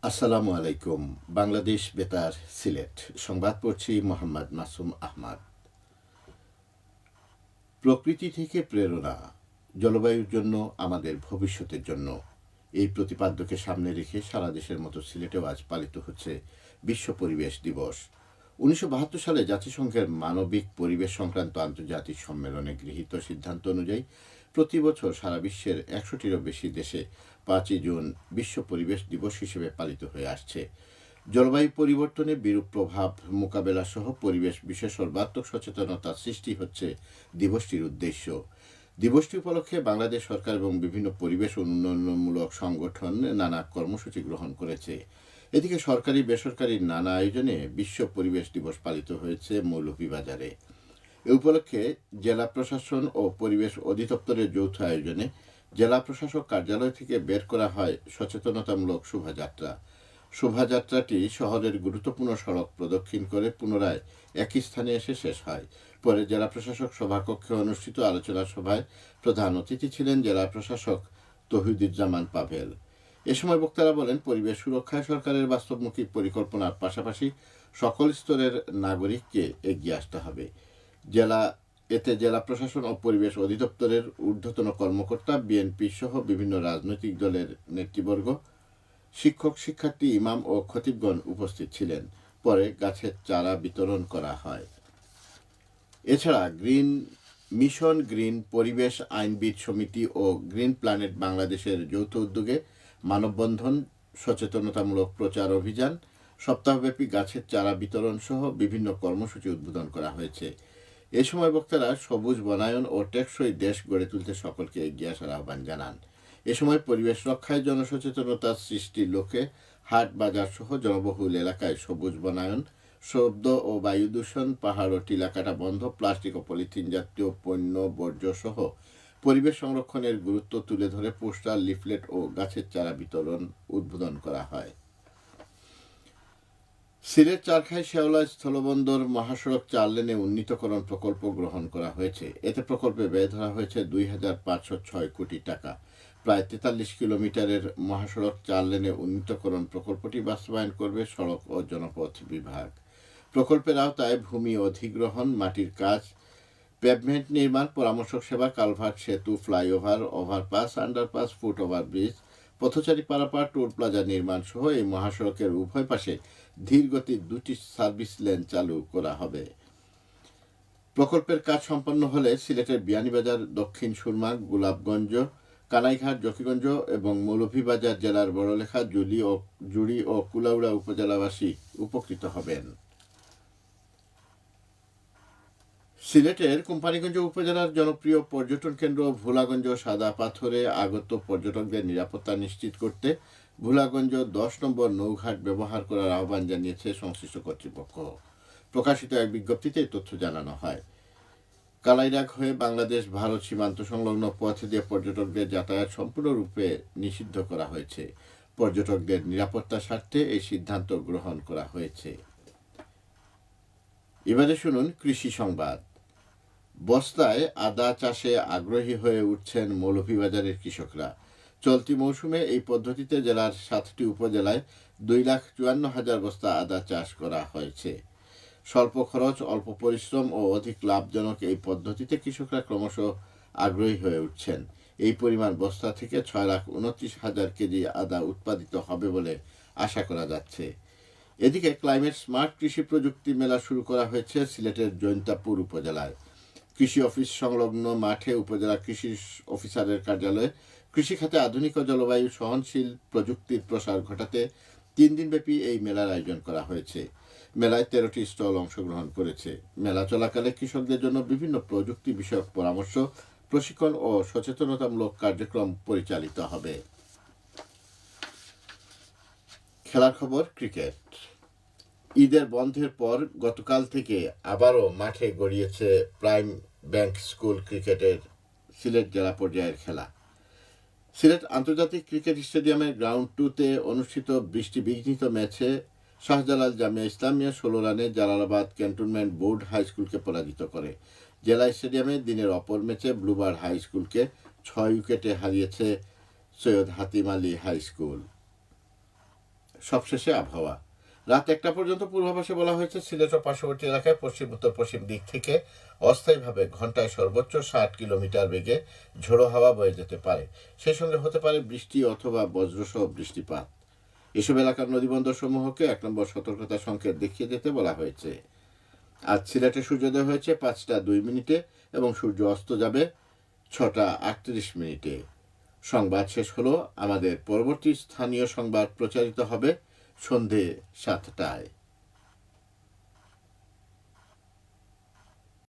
আসসালামু আলাইকুম। বাংলাদেশ বেতার সিলেট সংবাদ পড়ছি মোহাম্মদ মাসুম আহমদ। প্রকৃতি থেকে প্রেরণা, জলবায়ুর জন্য আমাদের ভবিষ্যতের জন্য, এই প্রতিপাদ্যকে সামনে রেখে সারা দেশের মতো সিলেটেও আজ পালিত হচ্ছে বিশ্ব পরিবেশ দিবস। 1972 সালে জাতিসংঘের মানবিক পরিবেশ সংক্রান্ত আন্তর্জাতিক সম্মেলনে গৃহীত সিদ্ধান্ত অনুযায়ী প্রতি বছর সারা বিশ্বের 100টিরও বেশি দেশে 5ই জুন বিশ্ব পরিবেশ দিবস হিসেবে পালিত হয়ে আসছে। জলবায়ু পরিবর্তনে বিরূপ প্রভাব মোকাবেলা সহ পরিবেশ বিষয়ে সর্বাত্মক সচেতনতা সৃষ্টি হচ্ছে দিবসটির উদ্দেশ্য। দিবসটি উপলক্ষে বাংলাদেশ সরকার এবং বিভিন্ন পরিবেশ উন্নয়নমূলক সংগঠন নানা কর্মসূচি গ্রহণ করেছে। এদিকে সরকারি বেসরকারি নানা আয়োজনে বিশ্ব পরিবেশ দিবস পালিত হয়েছে মৌলভীবাজারে। এ উপলক্ষে জেলা প্রশাসন ও পরিবেশ অধিদপ্তরের যৌথ আয়োজনে জেলা প্রশাসক কার্যালয় থেকে বের করা হয় সচেতনতামূলক শোভাযাত্রা। শোভাযাত্রাটি শহরের গুরুত্বপূর্ণ সড়ক প্রদক্ষিণ করে পুনরায় একই স্থানে এসে শেষ হয়। পরে জেলা প্রশাসক সভাকক্ষে অনুষ্ঠিত আলোচনা সভায় প্রধান অতিথি ছিলেন জেলা প্রশাসক তৌহিদুজ্জামান পাভেল। এ সময় বক্তারা বলেন, পরিবেশ সুরক্ষায় সরকারের বাস্তবমুখী পরিকল্পনার পাশাপাশি সকল স্তরের নাগরিককে এগিয়ে আসতে হবে। জেলা প্রশাসন ও পরিবেশ অধিদপ্তরের ঊর্ধ্বতন কর্মকর্তা, বিএনপি সহ বিভিন্ন রাজনৈতিক দলের নেতৃবর্গ, শিক্ষক শিক্ষার্থী, ইমাম ও খতিবগণ উপস্থিত ছিলেন। পরে গাছের চারা বিতরণ করা হয়। এছাড়া গ্রিন পরিবেশ আইনবিদ সমিতি ও গ্রিন প্ল্যানেট বাংলাদেশের যৌথ উদ্যোগে মানববন্ধন, সচেতনতামূলক প্রচার অভিযান, সপ্তাহব্যাপী গাছের চারা বিতরণ সহ বিভিন্ন কর্মসূচি উদ্বোধন করা হয়েছে। এ সময় বক্তারা সবুজ বনায়ন ও টেকসই দেশ গড়ে তুলতে সকলকে এগিয়ে আসার আহ্বান জানান। এ সময় পরিবেশ রক্ষায় জনসচেতনতা সৃষ্টির লক্ষ্যে হাট বাজার সহ জনবহুল এলাকায় সবুজ বনায়ন, শব্দ ও বায়ু দূষণ, পাহাড় ও টিলা কাটা বন্ধ, প্লাস্টিক ও পলিথিন জাতীয় পণ্য বর্জ্য সহ পরিবেশ সংরক্ষণের গুরুত্ব তুলে ধরে পোস্টার, লিফলেট ও গাছের চারা বিতরণ উদ্বোধন করা হয়। সিলেট চারখাই শেওলা স্থলবন্দর মহাসড়ক 4 লেনে উন্নীতকরণ প্রকল্প গ্রহণ করা হয়েছে। এতে প্রকল্পে ব্যয় ধরা হয়েছে 2,506 কোটি টাকা। প্রায় 43 কিলোমিটারের মহাসড়ক 4 লেনে উন্নীতকরণ প্রকল্পটি বাস্তবায়ন করবে সড়ক ও জনপথ বিভাগ। প্রকল্পের আওতায় ভূমি অধিগ্রহণ, মাটির কাজ, পেভমেন্ট নির্মাণ, পরামর্শক সেবা, কালভার্ট, সেতু, flyover, overpass, underpass, foot overbridge, পথচারী পারাপার, টোল প্লাজা নির্মাণ সহ এই মহাসড়কের উভয় পাশে ধীরগতির 2টি সার্ভিস লেন চালু করা হবে। প্রকল্পের কাজ সম্পন্ন হলে সিলেটের বিয়ানীবাজার, দক্ষিণ সুরমা, গোলাপগঞ্জ, কানাইঘাট, জকিগঞ্জ এবং মৌলভীবাজার জেলার বড়লেখা, জুড়ি ও কুলাউড়া উপজেলাবাসী উপকৃত হবেন। সিলেটের কোম্পানীগঞ্জ উপজেলার জনপ্রিয় পর্যটন কেন্দ্র ভোলাগঞ্জ সাদা পাথরে আগত পর্যটকদের নিরাপত্তা নিশ্চিত করতে ভোলাগঞ্জ 10 নম্বর নৌঘাট ব্যবহার করার আহ্বান জানিয়েছে সংশ্লিষ্ট কর্তৃপক্ষ। প্রকাশিত এক বিজ্ঞপ্তিতে তথ্য জানানো হয়। কালাইরাগ হয়ে বাংলাদেশ ভারত সীমান্ত সংলগ্ন পথ দিয়ে পর্যটকদের যাতায়াত সম্পূর্ণরূপে নিষিদ্ধ করা হয়েছে। পর্যটকদের নিরাপত্তার স্বার্থে এই সিদ্ধান্ত গ্রহণ করা হয়েছে। এবারে শুনুন কৃষি সংবাদ। বস্তায় আদা চাষে আগ্রহী হয়ে উঠছেন মৌলভীবাজারের কৃষকরা। চলতি মৌসুমে এই পদ্ধতিতে জেলার 7টি উপজেলায় 2,54,000 বস্তা আদা চাষ করা হয়েছে। স্বল্প খরচ, অল্প পরিশ্রম ও অধিক লাভজনক এই পদ্ধতিতে কৃষকরা ক্রমশ আগ্রহী হয়ে উঠছেন। এই পরিমাণ বস্তা থেকে 6,29,000 কেজি আদা উৎপাদিত হবে বলে আশা করা যাচ্ছে। এদিকে ক্লাইমেট স্মার্ট কৃষি প্রযুক্তি মেলা শুরু করা হয়েছে সিলেটের জৈন্তাপুর উপজেলায়। কৃষি অফিস সংলগ্ন মাঠে উপজেলা কৃষি অফিসারের কার্যালয়ে কৃষি খাতে আধুনিক ও জলবায়ু সহনশীল প্রযুক্তির প্রসার ঘটাতে 3 দিনব্যাপী এই মেলার আয়োজন করা হয়েছে। মেলায় 13টি স্টল অংশগ্রহণ করেছে। মেলা চলাকালে কৃষকদের জন্য বিভিন্ন প্রযুক্তি বিষয়ক পরামর্শ, প্রশিক্ষণ ও সচেতনতামূলক কার্যক্রম পরিচালিত হবে। খেলার খবর, ক্রিকেট। ঈদের বন্ধের পর গতকাল থেকে আবারও মাঠে গড়িয়েছে প্রাইম ব্যাংক স্কুল ক্রিকেটের সিলেট জেলা পর্যায়ের খেলা। সিলেট আন্তর্জাতিক ক্রিকেট স্টেডিয়ামের গ্রাউন্ড 2-তে অনুষ্ঠিত বৃষ্টিবিঘ্নিত ম্যাচে শাহজালাল জামিয়া ইসলামিয়া 16 রানে জালালাবাদ ক্যান্টনমেন্ট বোর্ড হাই স্কুলকে পরাজিত করে। জেলা স্টেডিয়ামে দিনের অপর ম্যাচে ব্লুবার হাই স্কুলকে 6 উইকেটে হারিয়েছে সৈয়দ হাতিম আলী হাই স্কুল। সবশেষে আবহাওয়া। রাত 1টা পর্যন্ত পূর্বাভাসে বলা হয়েছে সিলেট ও পার্শ্ববর্তী এলাকায় পশ্চিম উত্তর পশ্চিম দিক থেকে অস্থায়ীভাবে ঘন্টায় সর্বোচ্চ 60 কিলোমিটার বেগে ঝোড়ো হাওয়া বয়ে যেতে পারে। সেই সঙ্গে হতে পারে বৃষ্টি অথবা বজ্রসহ বৃষ্টিপাত। এসব এলাকার নদীবন্দরসমূহকে 1 নম্বর সতর্কতা সংকেত দেখিয়ে দিতে বলা হয়েছে। আজ সিলেটে সূর্যোদয় হয়েছে 5টা 2 মিনিটে এবং সূর্য অস্ত যাবে 6টা 38 মিনিটে। সংবাদ শেষ হলো। আমাদের পরবর্তী স্থানীয় সংবাদ প্রচারিত হবে সন্ধে 7টায়।